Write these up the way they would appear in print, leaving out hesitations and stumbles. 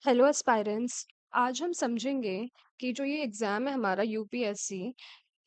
Hello aspirants. आज हम समझेंगे कि जो ये एग्ज़ाम है हमारा यूपीएससी,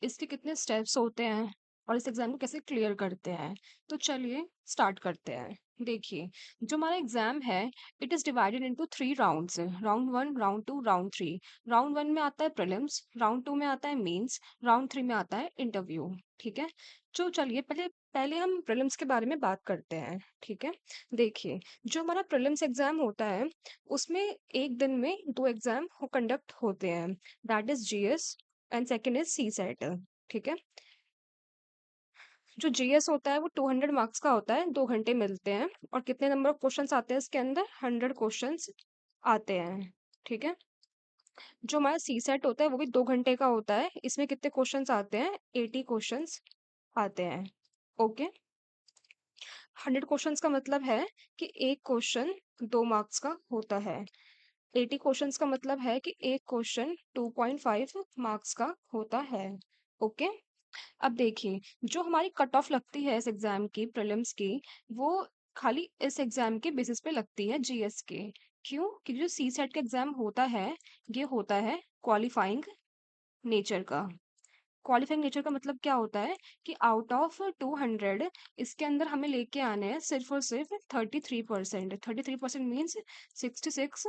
इसके कितने स्टेप्स होते हैं और इस एग्ज़ाम को कैसे क्लियर करते हैं। तो चलिए स्टार्ट करते हैं। देखिए, जो हमारा एग्ज़ाम है, it is divided into 3 rounds. Round 1, round 2, round 3। Round 1 में आता है प्रीलिम्स, राउंड 2 में आता है मेंस, राउंड 3 में आता है इंटरव्यू। ठीक है? तो चलिए पहले पहले हम प्रीलिम्स के बारे में बात करते हैं। ठीक है? देखिए, जो हमारा प्रीलिम्स एग्ज़ाम होता है, उसमें एक दिन में 2 एग्ज़ाम हो कंडक्ट होते हैं। That is GS and second is CSAT. ठीक है? जो जीएस होता है वो 200 मार्क्स का होता है, 2 घंटे मिलते हैं और कितने नंबर ऑफ क्वेश्चंस आते हैं इसके अंदर? 100 क्वेश्चंस आते हैं। ठीक है? जो हमारा सीसैट होता है वो भी 2 घंटे का होता है। इसमें कितने क्वेश्चंस आते हैं? 80 क्वेश्चंस आते हैं। ओके? 100 क्वेश्चंस का मतलब है कि एक क्वेश्चन 2 मार्क्स का होता है। 80 क्वेश्चंस का मतलब है कि एक क्वेश्चन 2.5 मार्क्स का होता है। ओके? अब देखिए, जो हमारी कट ऑफ लगती है इस एग्जाम की प्रीलिम्स की, वो खाली इस एग्जाम के बेसिस पे लगती है जीएस के। क्यों? क्योंकि जो सी सेट का एग्जाम होता है, ये होता है क्वालिफाइंग नेचर का। क्वालिफाइंग नेचर का मतलब क्या होता है कि आउट ऑफ 200 इसके अंदर हमें लेके आने हैं सिर्फ और सिर्फ 33%। 33% मीन्स 66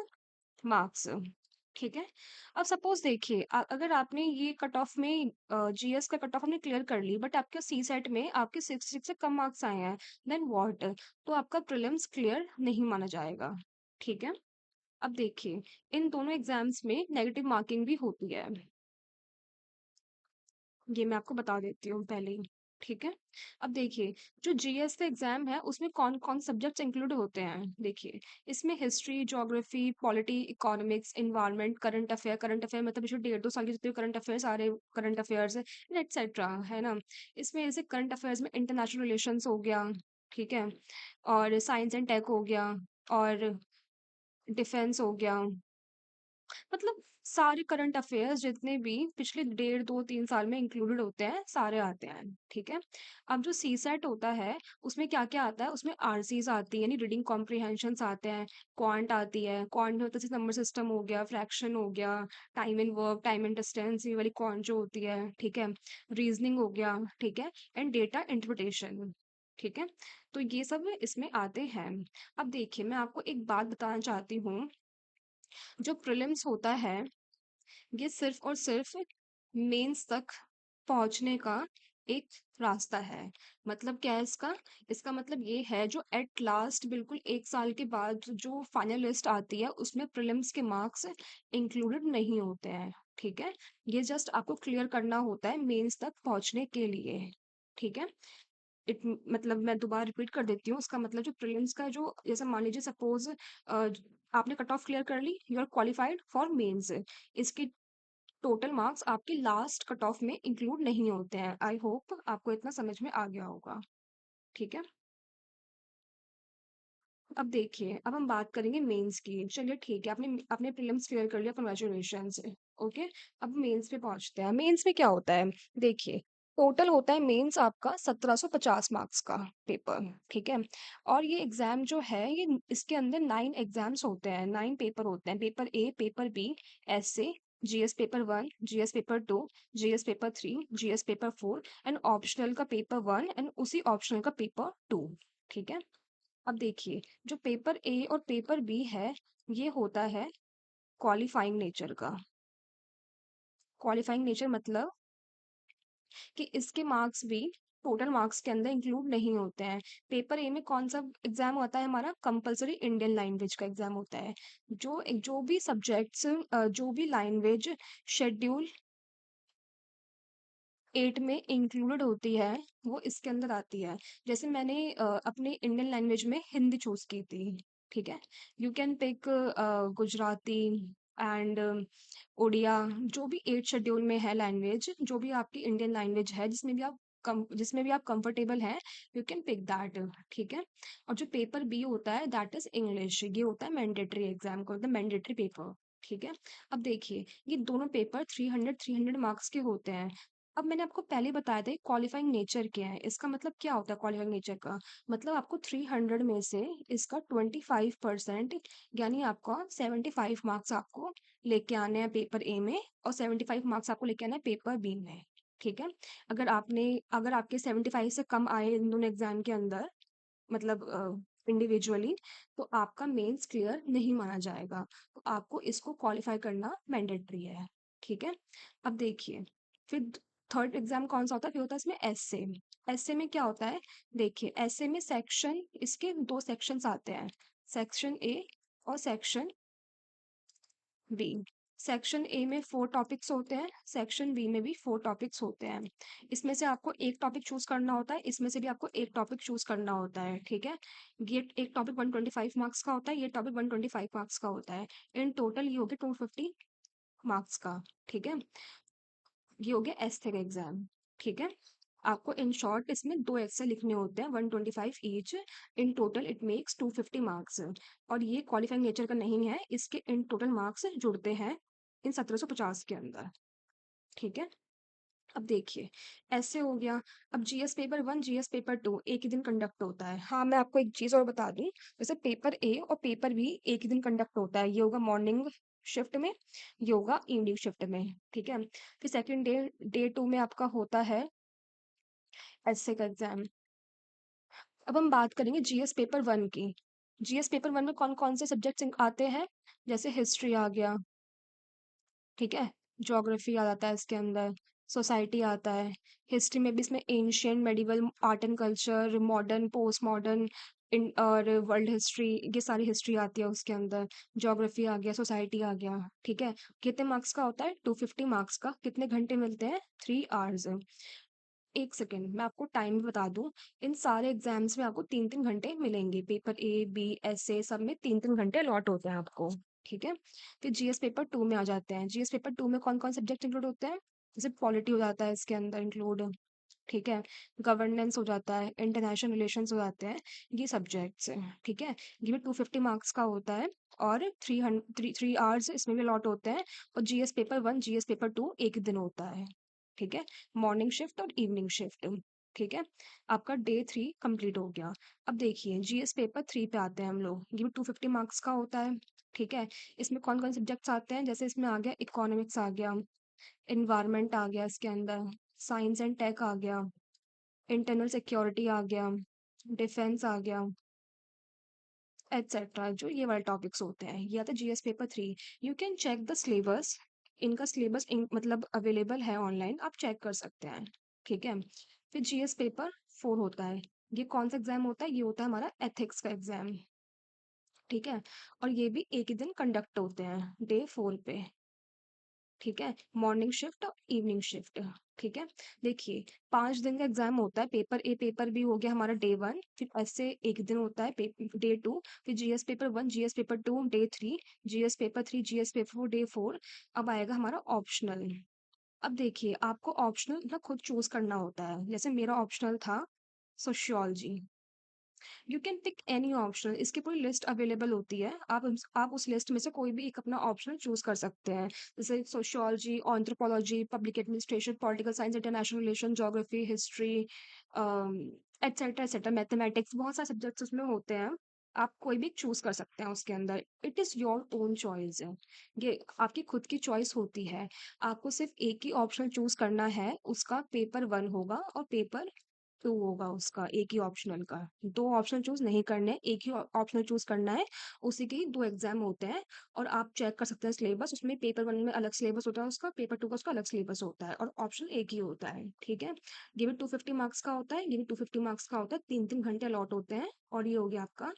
मार्क्स। ठीक है? अब सपोज देखिए, अगर आपने ये कट ऑफ में जीएस का कट ऑफ आपने क्लियर कर ली, बट आपके सी सेट में आपके 66 से कम मार्क्स आए हैं, देन व्हाट? तो आपका प्रीलिम्स क्लियर नहीं माना जाएगा। ठीक है? अब देखिए, इन दोनों एग्जाम्स में नेगेटिव मार्किंग भी होती है। ये मैं आपको बता देती हूँ पहले ही। ठीक है? अब देखिए, जो जीएस का एग्जाम है उसमें कौन कौन सब्जेक्ट्स इंक्लूड होते हैं। देखिए, इसमें history, geography, polity, economics, environment, current affair मतलब पिछले 1.5 2 साल के जितने करंट अफेयर, सारे करंट अफेयर्स एटसेट्रा है ना। इसमें जैसे करंट अफेयर्स में इंटरनेशनल रिलेशंस हो गया। ठीक है? और साइंस एंड टेक हो गया, और डिफेंस हो गया। मतलब सारे करंट अफेयर्स जितने भी पिछले 1.5 2 3 साल में इंक्लूडेड होते हैं, सारे आते हैं। ठीक है? अब जो सी सेट होता है, उसमें क्या क्या आता है? उसमें आरसीज आती है, यानी रीडिंग कॉम्प्रिहेंशंस आते हैं। क्वांट आती है। क्वांट में होता है नंबर सिस्टम हो गया, फ्रैक्शन हो गया, time and work, time and distance, ये वाली क्वांट जो होती है। ठीक है? रीजनिंग हो गया। ठीक है? And data interpretation. ठीक है? तो ये सब इसमें आते हैं। अब देखिए, मैं आपको एक बात बताना चाहती हूँ। जो प्रीलिम्स होता है, ये सिर्फ और सिर्फ मेंस तक पहुंचने का एक रास्ता है। मतलब क्या है इसका? इसका मतलब ये है, जो एट लास्ट बिल्कुल 1 साल के बाद जो फाइनल लिस्ट आती है, उसमें प्रीलिम्स के मार्क्स इंक्लूडेड नहीं होते हैं। ठीक है? ये जस्ट आपको क्लियर करना होता है मेंस तक पहुंचने के लिए। ठीक है? इट मतलब मैं दोबारा रिपीट कर देती हूँ। उसका मतलब जो प्रीलिम्स का जो, जैसे मान लीजिए सपोज आपने कट ऑफ क्लियर कर ली, you are qualified for mains. इसके टोटल मार्क्स आपके लास्ट कट ऑफ में इंक्लूड नहीं होते हैं। आई होप आपको इतना समझ में आ गया होगा। ठीक है? अब देखिए, अब हम बात करेंगे मेंस की। चलिए ठीक है, आपने आपने प्रीलिम्स क्लियर कर लिया, कंग्रेचुलेशंस। ओके? अब मेंस पे पहुंचते हैं। मेंस में क्या होता है? देखिए, टोटल होता है मेंस आपका 1750 मार्क्स का पेपर। ठीक है? और ये एग्जाम जो है, ये इसके अंदर 9 एग्जाम्स होते हैं, 9 पेपर होते हैं। पेपर ए, पेपर बी, ऐसे GS paper 1, GS paper 2, GS paper 3, GS paper 4 and optional का पेपर 1 एंड उसी ऑप्शनल का पेपर 2। ठीक है? अब देखिए, जो पेपर ए और पेपर बी है, ये होता है क्वालिफाइंग नेचर का। क्वालिफाइंग नेचर मतलब कि इसके मार्क्स भी टोटल मार्क्स के अंदर इंक्लूड नहीं होते हैं। पेपर ए में कौन सा एग्जाम होता है हमारा? कंपलसरी इंडियन लैंग्वेज का एग्जाम होता है। जो भी सब्जेक्ट्स, जो भी लैंग्वेज शेड्यूल 8 में इंक्लूडेड होती है, वो इसके अंदर आती है। जैसे मैंने अपने इंडियन लैंग्वेज में हिंदी चूज की थी। ठीक है? You can pick Gujarati and Odia, जो भी 8 शेड्यूल में है लैंग्वेज, जो भी आपकी इंडियन लैंग्वेज है, जिसमें भी आप कंफर्टेबल हैं, यू कैन पिक दैट। ठीक है? और जो पेपर बी होता है, दैट इज इंग्लिश। ये होता है मैंडेटरी एग्जाम का, मतलब मैंडेटरी पेपर। ठीक है? अब देखिए, ये दोनों पेपर 300 300 मार्क्स के होते हैं। अब मैंने आपको पहले बताया था क्वालिफाइंग नेचर क्या है। इसका मतलब क्या होता है क्वालिफाइंग नेचर का? मतलब आपको 300 में से इसका 25% यानी आपका 75 मार्क्स आपको लेके आने हैं पेपर ए में, और 75 मार्क्स आपको लेके आना है पेपर बी में। ठीक है? अगर आपके 75 से कम आए इन दोनों एग्जाम के अंदर, मतलब इंडिविजुअली, तो आपका मेंस क्लियर नहीं माना जाएगा। तो आपको इसको क्वालिफाई करना मैंडेटरी है। ठीक है? अब देखिए, फिर थर्ड एग्जाम कौन सा होता है? फिर होता है इसमें एसए। एसए में क्या होता है? देखिए, एसए में सेक्शन, इसके दो सेक्शंस आते हैं, सेक्शन ए और सेक्शन बी। सेक्शन ए में 4 टॉपिक्स होते हैं, सेक्शन बी में भी 4 टॉपिक्स होते हैं। इसमें से आपको एक टॉपिक चूज करना होता है, इसमें से भी आपको एक टॉपिक चूज करना होता है। ठीक है? ये एक टॉपिक 125 मार्क्स का होता है, ये टॉपिक 125 मार्क्स का होता है। इन टोटल ये हो गया 250 मार्क्स का। ठीक है? ये हो गया एस्थेटिक एग्जाम। ठीक है? आपको इन शॉर्ट इसमें दो एक्स्ट्रा लिखने होते हैं, 125 each. In total it makes 250 marks. और ये क्वालिफाइंग नेचर का नहीं है, इसके इन टोटल मार्क्स जुड़ते हैं इन 1750 के अंदर। ठीक है? अब देखिए, ऐसे हो गया। अब जीएस पेपर 1, जीएस पेपर 2 एक ही दिन कंडक्ट होता है। हाँ, मैं आपको एक चीज और बता दूं, जैसे पेपर ए और पेपर बी एक ही दिन कंडक्ट होता है। ये होगा मॉर्निंग शिफ्ट में, ये होगा इवनिंग शिफ्ट में। ठीक है? फिर सेकंड डे 2 में आपका होता है ऐसे का एग्जाम। अब हम बात करेंगे जीएस पेपर 1 की। जीएस पेपर 1 में कौन कौन से सब्जेक्ट्स आते हैं? जैसे हिस्ट्री आ गया। ठीक है? ज्योग्राफी आ जाता है इसके अंदर, सोसाइटी आता है। हिस्ट्री में भी इसमें ancient, medieval, art and culture, modern, post modern, इन और वर्ल्ड हिस्ट्री, ये सारी हिस्ट्री आती है उसके अंदर। ज्योग्राफी आ गया, सोसाइटी आ गया। ठीक है? कितने मार्क्स का होता है? 250 मार्क्स का। कितने घंटे मिलते हैं? 3 आवर्स। एक सेकेंड, मैं आपको टाइम भी बता दूं। इन सारे एग्जाम्स में आपको 3-3 घंटे मिलेंगे। पेपर ए, बी, ऐसे सब में 3-3 घंटे अलॉट होते हैं आपको। ठीक है? फिर जीएस पेपर 2 में आ जाते हैं। जीएस पेपर 2 में कौन कौन सब्जेक्ट इंक्लूड होते हैं? जैसे पॉलिटी हो जाता है इसके अंदर इंक्लूड। ठीक है? गवर्नेंस हो जाता है, इंटरनेशनल रिलेशंस हो जाते हैं, ये सब्जेक्ट्स हैं। ठीक है? ये भी 250 मार्क्स का होता है, और 3 आवर्स इसमें भी अलॉट होते हैं। और जीएस पेपर 1, जीएस पेपर 2 एक ही दिन होता है। ठीक है? मॉर्निंग शिफ्ट और इवनिंग शिफ्ट। ठीक है? आपका डे 3 कंप्लीट हो गया। अब देखिए, जीएस पेपर 3 पे आते हैं हम लोग। ये भी 250 मार्क्स का होता है। ठीक है? इसमें कौन कौन सब्जेक्ट्स आते हैं? जैसे इसमें आ गया इकोनॉमिक्स आ गया, इन्वायरमेंट आ गया इसके अंदर, साइंस एंड टेक आ गया, इंटरनल सिक्योरिटी आ गया, डिफेंस आ गया, एटसेट्रा। जो ये वाले टॉपिक्स होते हैं, ये आता है GS paper 3। You can check the syllabus. इनका सिलेबस मतलब अवेलेबल है ऑनलाइन, आप चेक कर सकते हैं। ठीक है? फिर जीएस पेपर 4 होता है। ये कौन सा एग्जाम होता है? ये होता है हमारा एथिक्स का एग्जाम। ठीक है? और ये भी एक ही दिन कंडक्ट होते हैं, डे 4 पे। ठीक है? मॉर्निंग शिफ्ट और इवनिंग शिफ्ट। ठीक है? देखिए, 5 दिन का एग्जाम होता है। पेपर ए, पेपर बी हो गया हमारा डे 1। फिर ऐसे एक दिन होता है डे 2। फिर GS paper 1, GS paper 2 day 3, GS paper 3, GS paper 4 day 4। अब आएगा हमारा ऑप्शनल। अब देखिए, आपको ऑप्शनल ना खुद चूज करना होता है। जैसे मेरा ऑप्शनल था sociology. You can pick any optional, इसकी पूरी लिस्ट अवेलेबल होती है। आप उस लिस्ट में से कोई भी एक अपना ऑप्शनल चूज कर सकते हैं। जैसे sociology, anthropology, public administration, political science, international relation, geography, history, etcetera etcetera, mathematics, बहुत सारे सब्जेक्ट्स उसमें होते हैं। आप कोई भी चूज कर सकते हैं उसके अंदर। It is your own choice. ये आपकी खुद की चॉइस होती है। आपको सिर्फ एक ही ऑप्शन चूज करना है, उसका पेपर 1 होगा और पेपर 2 होगा उसका, एक ही ऑप्शनल का। दो ऑप्शन चूज नहीं करने, एक ही ऑप्शनल चूज करना है। उसी के ही दो एग्जाम होते हैं। और आप चेक कर सकते हैं सिलेबस, उसमें पेपर 1 में अलग सिलेबस होता है उसका, पेपर 2 का उसका अलग सिलेबस होता है, और ऑप्शन एक ही होता है। ठीक है? ये भी 250 मार्क्स का होता है, ये भी 250 मार्क्स का होता है। 3-3 घंटे अलॉट होते हैं। और ये हो गया आपका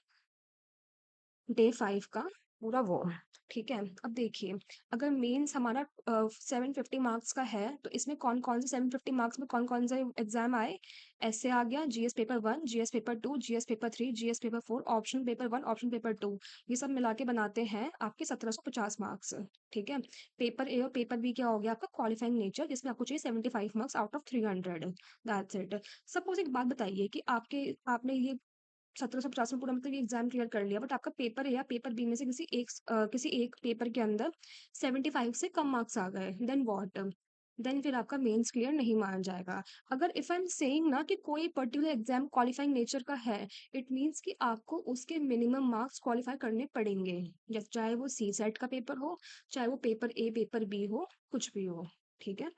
डे 5 का पूरा वो। ठीक है? अब देखिए, अगर मेंस हमारा 750 मार्क्स का है, तो इसमें कौन कौन से 750 मार्क्स में कौन कौन से एग्जाम आए? ऐसे आ गया GS paper 1, GS paper 2, GS paper 3, GS paper 4, option paper 1, option paper 2। ये सब मिला के बनाते हैं आपके 1750 मार्क्स। ठीक है? पेपर ए और पेपर बी क्या हो गया आपका? क्वालिफाइंग नेचर, जिसमें आपको चाहिए 75 marks out of 300। That's it. Suppose एक बात बताइए कि आपने ये 1750 में पूरा मतलब ये एग्जाम क्लियर कर लिया, बट आपका पेपर है या पेपर बी में से किसी एक पेपर के अंदर 75 से कम मार्क्स आ गए, देन व्हाट? देन फिर आपका मेंस क्लियर नहीं माना जाएगा। अगर इफ आई एम सेइंग ना कि कोई पर्टिकुलर एग्जाम क्वालिफाइंग नेचर का है, इट मीन्स कि आपको उसके मिनिमम मार्क्स क्वालिफाई करने पड़ेंगे, जैसे चाहे वो सी सेट का पेपर हो, चाहे वो पेपर ए पेपर बी हो, कुछ भी हो। ठीक है।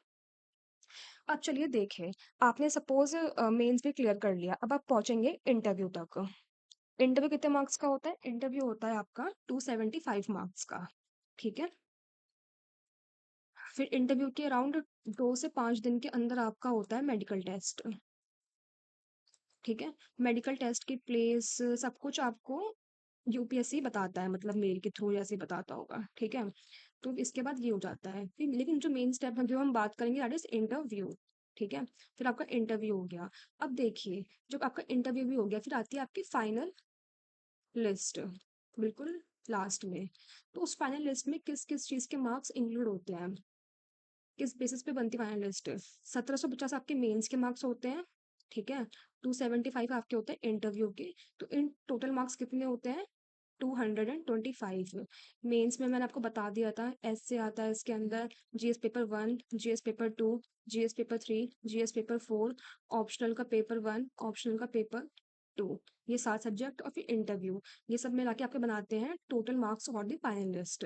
अब चलिए देखें, आपने सपोज मेंस भी क्लियर कर लिया, अब आप पहुंचेंगे इंटरव्यू तक। इंटरव्यू कितने मार्क्स का होता है? इंटरव्यू होता है आपका 275 मार्क्स का। ठीक है। फिर इंटरव्यू के अराउंड 2 से 5 दिन के अंदर आपका होता है मेडिकल टेस्ट। ठीक है। मेडिकल टेस्ट की प्लेस सब कुछ आपको यूपीएससी बताता है, मतलब मेल के थ्रू जैसे बताता होगा। ठीक है। तो इसके बाद ये हो जाता है फिर, लेकिन जो मेन स्टेप है जो हम बात करेंगे दैट इज इंटरव्यू। ठीक है। फिर आपका इंटरव्यू हो गया। अब देखिए, जब आपका इंटरव्यू भी हो गया, फिर आती है आपकी फाइनल लिस्ट, बिल्कुल लास्ट में। तो उस फाइनल लिस्ट में किस किस चीज़ के मार्क्स इंक्लूड होते हैं, किस बेसिस पे बनती है फाइनल लिस्ट? 1750 आपके मेंस के मार्क्स होते हैं। ठीक है। 275 आपके होते हैं इंटरव्यू के। तो इन टोटल मार्क्स कितने होते हैं? 225। मेंस में मैंने आपको बता दिया था, एस से आता है इसके अंदर GS paper 1, GS paper 2, GS paper 3, GS paper 4, optional का पेपर 1, ऑप्शनल का पेपर 2। ये 7 सब्जेक्ट और फिर इंटरव्यू, ये सब मिला के आपके बनाते हैं टोटल मार्क्स और the final list.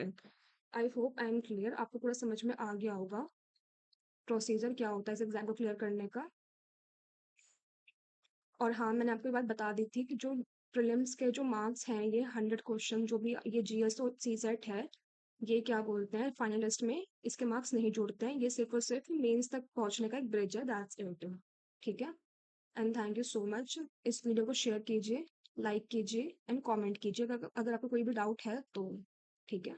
I hope I am clear, आपको पूरा समझ में आ गया होगा प्रोसीजर क्या होता है इस एग्जाम को क्लियर करने का। और हाँ, मैंने आपको ये बात बता दी थी कि जो प्रीलिम्स के जो मार्क्स हैं, ये 100 क्वेश्चन जो भी ये जीएस और सी सेट है, ये क्या बोलते हैं फाइनल लिस्ट में इसके मार्क्स नहीं जोड़ते हैं, ये सिर्फ और सिर्फ मेंस तक पहुंचने का एक ब्रिज है, दैट्स इट। ठीक है। And thank you so much. इस वीडियो को शेयर कीजिए, लाइक कीजिए एंड कमेंट कीजिए अगर अगर आपको कोई भी डाउट है तो। ठीक है।